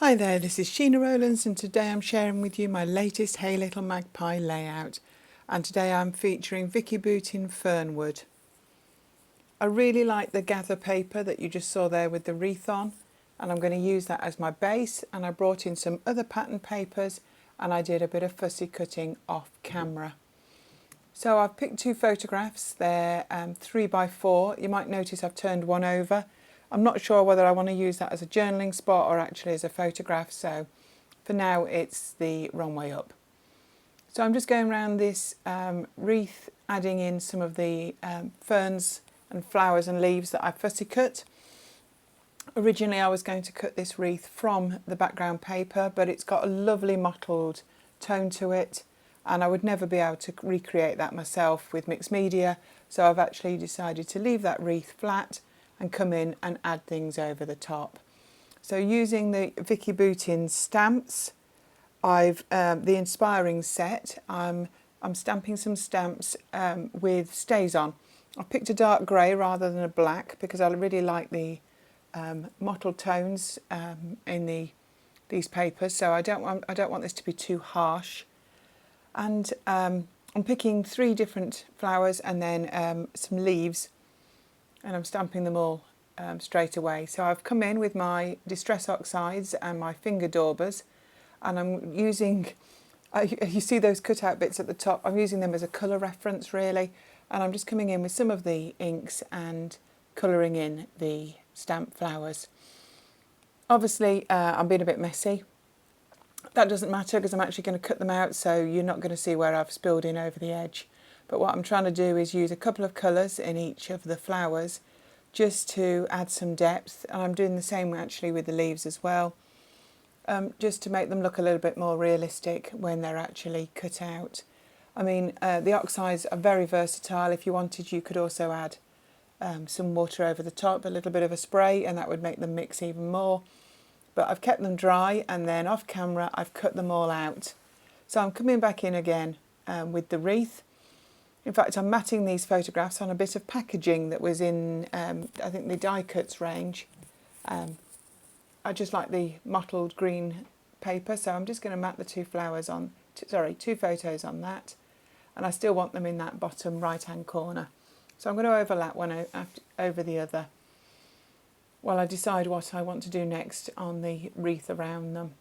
Hi there, this is Sheena Rowlands and today I'm sharing with you my latest Hey Little Magpie layout, and today I'm featuring Vicki Boutin Fernwood. I really like the gather paper that you just saw there with the wreath on, and I'm going to use that as my base, and I brought in some other pattern papers and I did a bit of fussy cutting off camera. So I've picked two photographs, they're 3x4. You might notice I've turned one over. I'm not sure whether I want to use that as a journaling spot or actually as a photograph, so for now it's the wrong way up. So I'm just going around this wreath, adding in some of the ferns and flowers and leaves that I fussy cut. Originally I was going to cut this wreath from the background paper, but it's got a lovely mottled tone to it, and I would never be able to recreate that myself with mixed media, so I've actually decided to leave that wreath flat and come in and add things over the top. So using the Vicki Boutin stamps, I've the inspiring set, I'm stamping some stamps with stays on. I picked a dark grey rather than a black because I really like the mottled tones in these papers, so I don't want this to be too harsh. And I'm picking 3 different flowers and then some leaves, and I'm stamping them all straight away. So I've come in with my Distress Oxides and my finger daubers, and I'm using, you see those cut out bits at the top, I'm using them as a colour reference really, and I'm just coming in with some of the inks and colouring in the stamp flowers. Obviously I'm being a bit messy. That doesn't matter because I'm actually going to cut them out, so you're not going to see where I've spilled in over the edge. But what I'm trying to do is use a couple of colours in each of the flowers just to add some depth, and I'm doing the same actually with the leaves as well, just to make them look a little bit more realistic when they're actually cut out. I mean, the oxides are very versatile. If you wanted, you could also add some water over the top, a little bit of a spray, and that would make them mix even more. But I've kept them dry, and then off camera I've cut them all out. So I'm coming back in again with the wreath. In fact, I'm matting these photographs on a bit of packaging that was in, I think, the die cuts range. I just like the mottled green paper, so I'm just going to mat the 2 flowers on, 2 photos on that. And I still want them in that bottom right-hand corner. So I'm going to overlap one over the other while I decide what I want to do next on the wreath around them.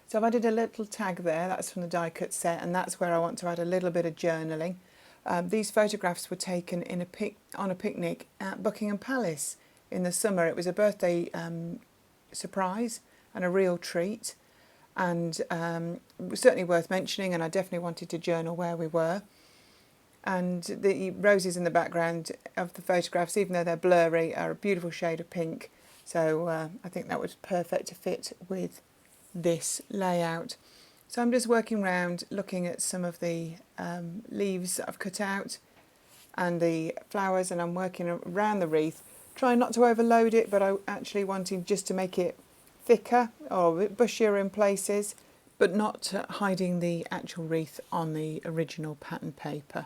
So I've added a little tag there, that's from the die cut set, and that's where I want to add a little bit of journaling. These photographs were taken in on a picnic at Buckingham Palace in the summer. It was a birthday surprise and a real treat, and it was certainly worth mentioning, and I definitely wanted to journal where we were. And the roses in the background of the photographs, even though they're blurry, are a beautiful shade of pink, so I think that was perfect to fit with this layout. So I'm just working around looking at some of the leaves that I've cut out and the flowers, and I'm working around the wreath, trying not to overload it, but I actually wanting just to make it thicker or a bit bushier in places, but not hiding the actual wreath on the original pattern paper.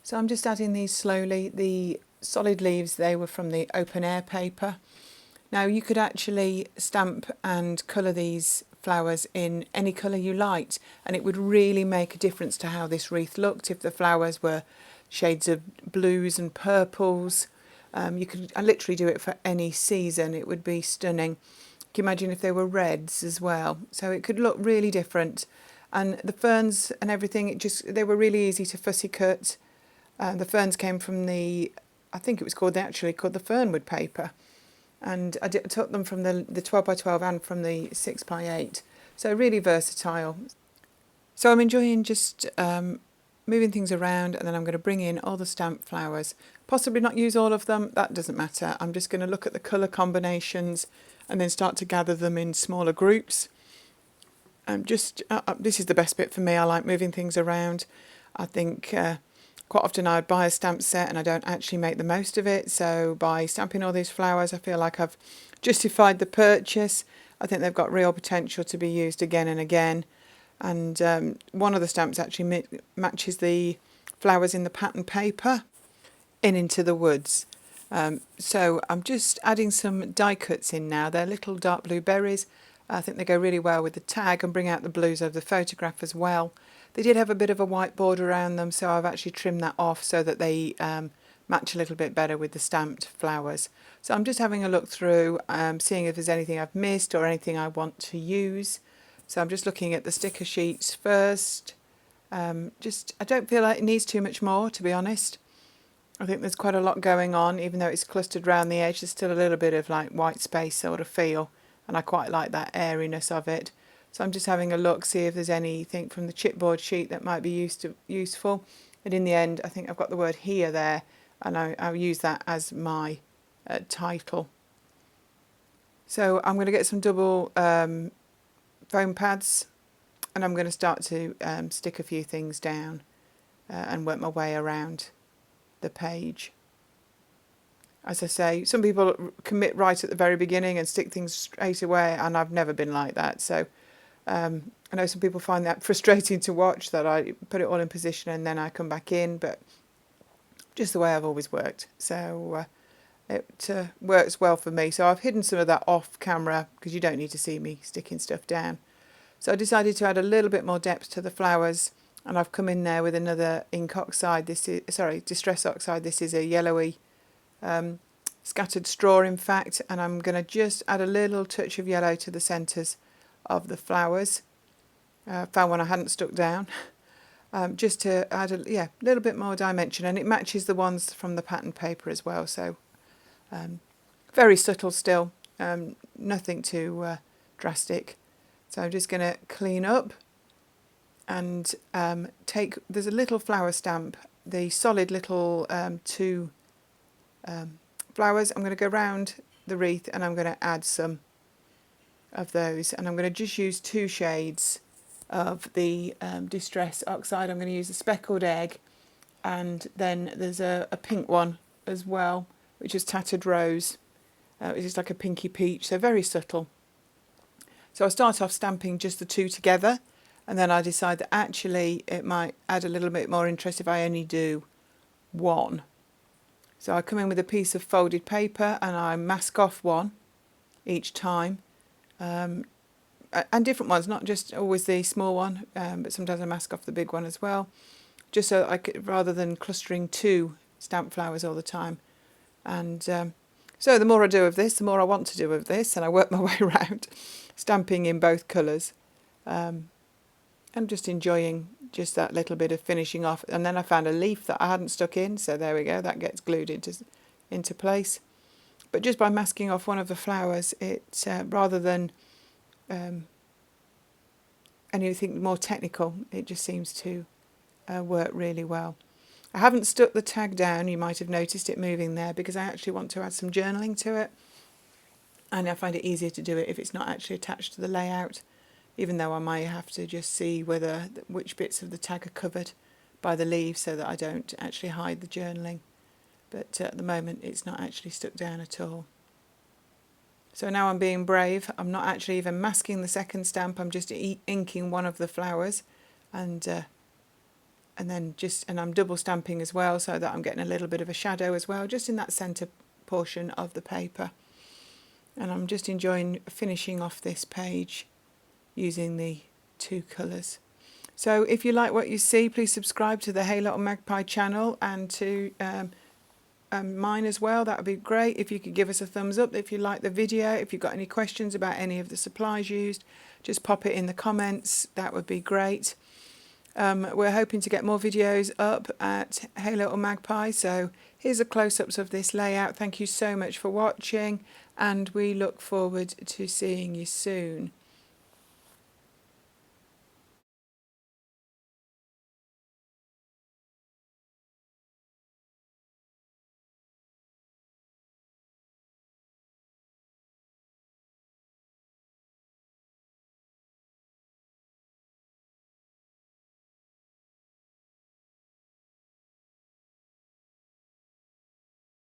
So I'm just adding these slowly. The solid leaves, they were from the open air paper. Now you could actually stamp and colour these flowers in any colour you liked, and it would really make a difference to how this wreath looked if the flowers were shades of blues and purples. You could literally do it for any season, it would be stunning. Can you imagine if they were reds as well? So it could look really different. And the ferns and everything, they were really easy to fussy cut. The ferns came from I think it was actually called the Fernwood paper. And I took them from the 12x12 and from the 6x8. So really versatile. So I'm enjoying just moving things around, and then I'm going to bring in all the stamp flowers. Possibly not use all of them, that doesn't matter. I'm just going to look at the colour combinations and then start to gather them in smaller groups. This is the best bit for me. I like moving things around. I think quite often I would buy a stamp set and I don't actually make the most of it, so by stamping all these flowers I feel like I've justified the purchase. I think they've got real potential to be used again and again, and one of the stamps actually matches the flowers in the pattern paper in Into the Woods. So I'm just adding some die cuts in now. They're little dark blue berries. I think they go really well with the tag and bring out the blues of the photograph as well. They did have a bit of a white border around them, so I've actually trimmed that off so that they match a little bit better with the stamped flowers. So I'm just having a look through, seeing if there's anything I've missed or anything I want to use. So I'm just looking at the sticker sheets first. I don't feel like it needs too much more, to be honest. I think there's quite a lot going on, even though it's clustered around the edge. There's still a little bit of like white space sort of feel, and I quite like that airiness of it. So I'm just having a look, see if there's anything from the chipboard sheet that might be useful. And in the end, I think I've got the word here there, and I'll use that as my title. So I'm going to get some double foam pads, and I'm going to start to stick a few things down and work my way around the page. As I say, some people commit right at the very beginning and stick things straight away, and I've never been like that. So I know some people find that frustrating to watch, that I put it all in position and then I come back in, but just the way I've always worked. So it works well for me. So I've hidden some of that off camera because you don't need to see me sticking stuff down. So I decided to add a little bit more depth to the flowers, and I've come in there with another ink oxide. Distress oxide. This is a yellowy scattered straw, in fact, and I'm going to just add a little touch of yellow to the centres of the flowers. Found one I hadn't stuck down, just to add a little bit more dimension, and it matches the ones from the pattern paper as well. So very subtle still, nothing too drastic. So I'm just going to clean up and there's a little flower stamp, the solid little two flowers. I'm going to go round the wreath and I'm going to add some of those, and I'm going to just use 2 shades of the Distress Oxide. I'm going to use a speckled egg, and then there's a pink one as well, which is Tattered Rose, which is like a pinky peach, so very subtle. So I start off stamping just the 2 together, and then I decide that actually it might add a little bit more interest if I only do 1. So I come in with a piece of folded paper and I mask off 1 each time, and different ones, not just always the small one, but sometimes I mask off the big one as well, just so I could, rather than clustering 2 stamp flowers all the time. And so the more I do of this, the more I want to do of this, and I work my way around stamping in both colours. I'm just enjoying just that little bit of finishing off. And then I found a leaf that I hadn't stuck in, so there we go, that gets glued into place. But just by masking off one of the flowers, it rather than anything more technical, it just seems to work really well. I haven't stuck the tag down, you might have noticed it moving there, because I actually want to add some journaling to it, and I find it easier to do it if it's not actually attached to the layout, even though I might have to just see which bits of the tag are covered by the leaves so that I don't actually hide the journaling. But at the moment it's not actually stuck down at all. So now I'm being brave. I'm not actually even masking the second stamp, I'm just inking one of the flowers, and I'm double stamping as well, so that I'm getting a little bit of a shadow as well, just in that centre portion of the paper. And I'm just enjoying finishing off this page using the 2 colours. So if you like what you see, please subscribe to the Hey Little Magpie channel and to mine as well. That would be great if you could give us a thumbs up if you like the video. If you've got any questions about any of the supplies used, just pop it in the comments. That would be great. We're hoping to get more videos up at Hey Little Magpie, so here's a close-ups of this layout. Thank you so much for watching, and we look forward to seeing you soon.